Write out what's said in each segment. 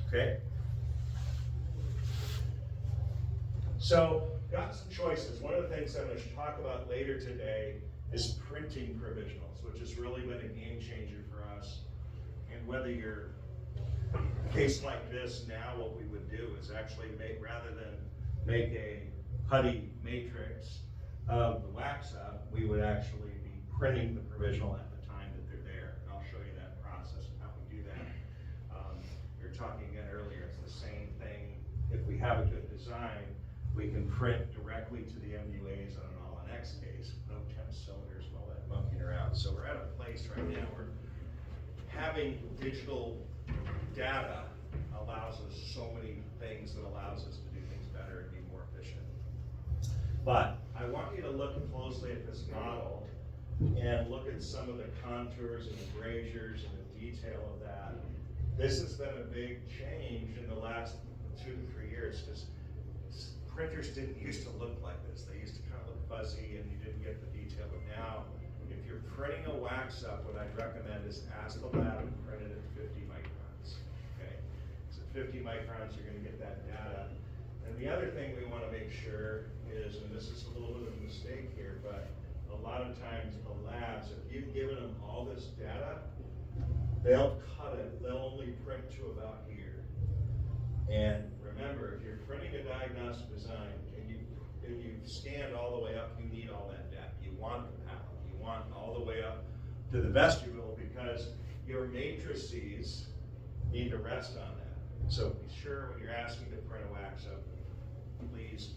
okay? So, got some choices. One of the things I'm going to talk about later today is printing provisionals, which has really been a game changer for us. And whether you're a case like this, now what we would do is actually make, rather than make a putty matrix of the wax up, we would actually be printing the provisional at the time that they're there. And I'll show you that process and how we do that. We were talking again earlier, it's the same thing. If we have a good design, we can print directly to the MUAs on an all-in-X case, no temp cylinders and all that monkeying around. So we're at a place right now where having digital data allows us so many things that allows us to do things better and be more efficient. But I want you to look closely at this model and look at some of the contours and the braziers and the detail of that. This has been a big change in the last 2 to 3 years, because printers didn't used to look like this. They used to kind of look fuzzy and you didn't get the detail. But now, if you're printing a wax up, what I'd recommend is ask the lab and print it at 50 microns. Okay, so at 50 microns, you're going to get that data. And the other thing we want to make sure is, and this is a little bit of a mistake here, but a lot of times the labs, if you've given them all this data, they'll cut it. They'll only print to about here. And remember, if you're printing a diagnostic design and you've scanned all the way up, you need all that data. You want the palette. You want all the way up to the vestibule, because your matrices need to rest on that. So be sure when you're asking to print a wax up, please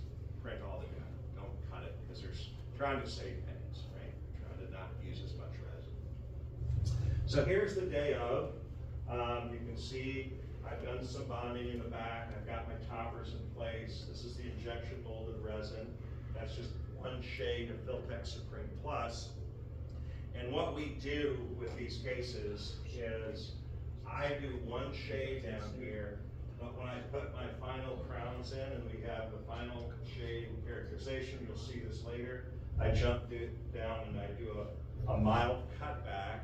print all the data. Don't cut it, because they're trying to save pennies, right? They're trying to not use as much resin. So here's the day of. You can see I've done some bonding in the back. I've got my toppers in place. This is the injection molded resin. That's just one shade of Filtex Supreme Plus. And what we do with these cases is I do one shade down here, but when I put my final crowns in and we have the final shade characterization, you'll see this later, I jump down and I do a mild cutback,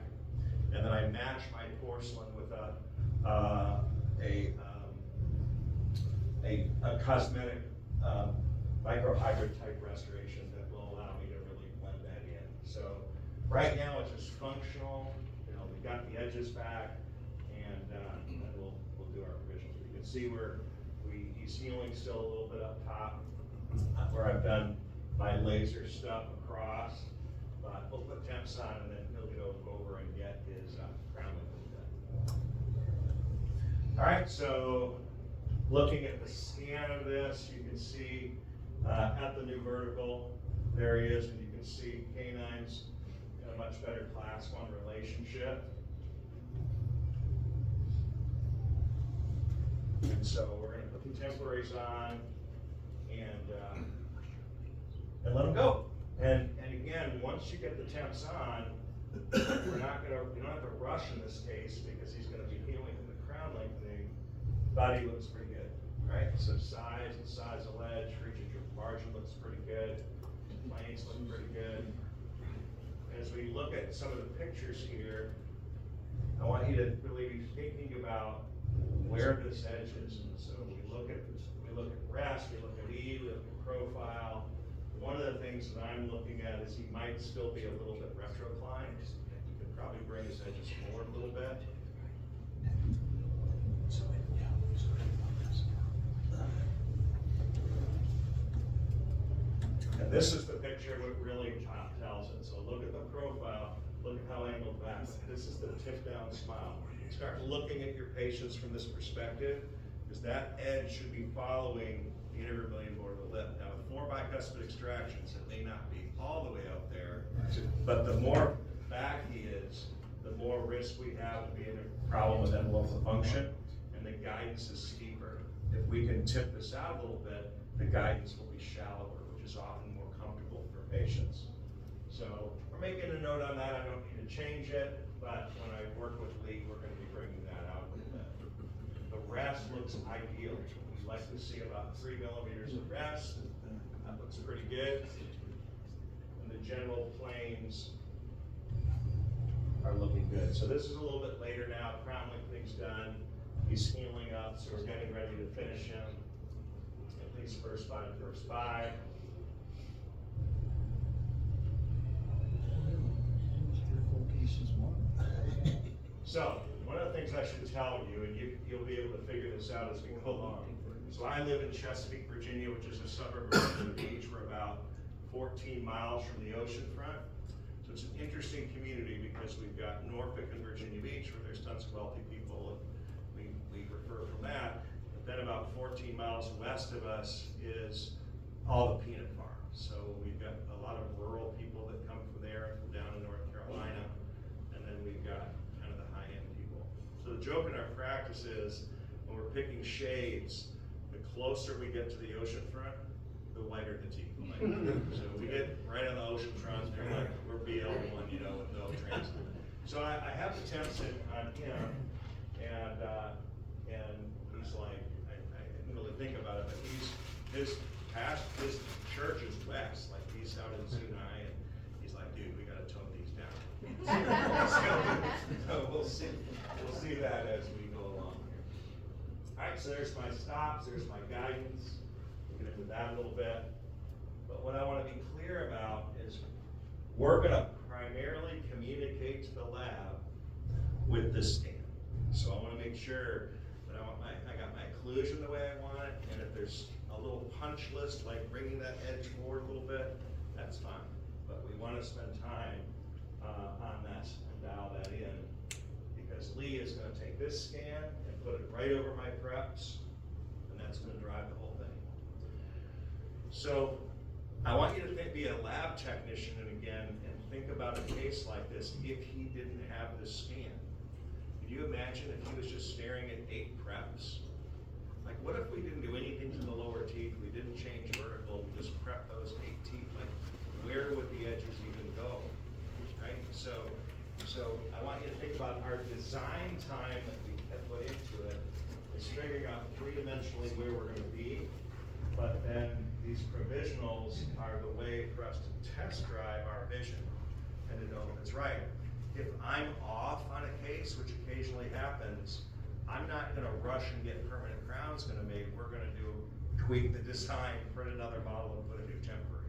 and then I match my porcelain with a cosmetic microhybrid type restoration that will allow me to really blend that in. So right now it's just functional. You know, we've got the edges back, and then we'll do our provisionals. You can see where he's healing still a little bit up top, where I've done my laser stuff across. But we'll put temps on, and then he'll go over and get his crown liquid done. All right, so looking at the scan of this, you can see at the new vertical, there he is, and you can see canines in a much better class 1 relationship. And so we're going to put the temporaries on and let them go. And again, once you get the temps on, we don't have to rush in this case, because he's going to be healing from the crown lengthening. Body looks pretty good, right? So size and size of ledge, region of margin looks pretty good. Planes look pretty good. As we look at some of the pictures here, I want you to really be thinking about where this edge is. And so we look at rest, we look at E, we look at profile. One of the things that I'm looking at is he might still be a little bit retroclined. You could probably bring his edges forward a little bit. And this is the picture what really tells it. So look at the profile, look at how angled back. This is the tip down smile. Start looking at your patients from this perspective, because that edge should be following the intervermilion border of the lip. Now, with 4 bicuspid extractions, it may not be all the way out there, but the more back he is, the more risk we have of being a problem with endothelial function, and the guidance is steeper. If we can tip this out a little bit, the guidance will be shallower, which is often more comfortable for patients. So we're making a note on that. I don't need to change it, but when I work with Lee, we're going to be bringing that out a little bit. The rest looks ideal. We like to see about 3 millimeters of rest. That looks pretty good. And the general planes are looking good. So this is a little bit later now. Crown lengthening's done. He's healing up. So So we're getting ready to finish him. At least first five. So, one of the things I should tell you, and you'll be able to figure this out as we go along. So I live in Chesapeake, Virginia, which is a suburb of Virginia Beach. We're about 14 miles from the ocean front. So it's an interesting community because we've got Norfolk and Virginia Beach where there's tons of wealthy people, and we refer from that. But then about 14 miles west of us is all the peanut farms. So we've got a lot of rural people that come from there and from down in North Carolina. And then we've got kind of the high-end people. So the joke in our practice is when we're picking shades, the closer we get to the ocean front, the whiter the teeth. So we get right on the ocean front, they're like, we're BL1, with no transit. So I have the temps on him, and he's like, I didn't really think about it, but his church is west, like he's out in Sinai, and he's like, dude, we gotta tone these down. So we'll see that as we go along here. All right, so there's my stops, there's my guidance. We'll get into that a little bit. But what I want to be clear about is we're going to primarily communicate to the lab with the scan. So I want to make sure that I got my occlusion the way I want it, and if there's a little punch list, like bringing that edge forward a little bit, that's fine. But we want to spend time on that and dial that in, because Lee is going to take this scan and put it right over my preps, and that's going to drive the whole thing. So I want you to be a lab technician and think about a case like this if he didn't have this scan. Can you imagine if he was just staring at 8 preps? Like, what if we didn't do anything to the lower teeth, we didn't change vertical, we just prep those 8 teeth? Like, where would the edges even go, right? So I want you to think about our design time that we have put into it is figuring out 3-dimensionally where we're going to be, but then these provisionals are the way for us to test drive our vision and to know if it's right. If I'm off on a case, which occasionally happens, I'm not going to rush and get permanent crowns going to make. We're going to tweak the design, print another model, and put a new temporary.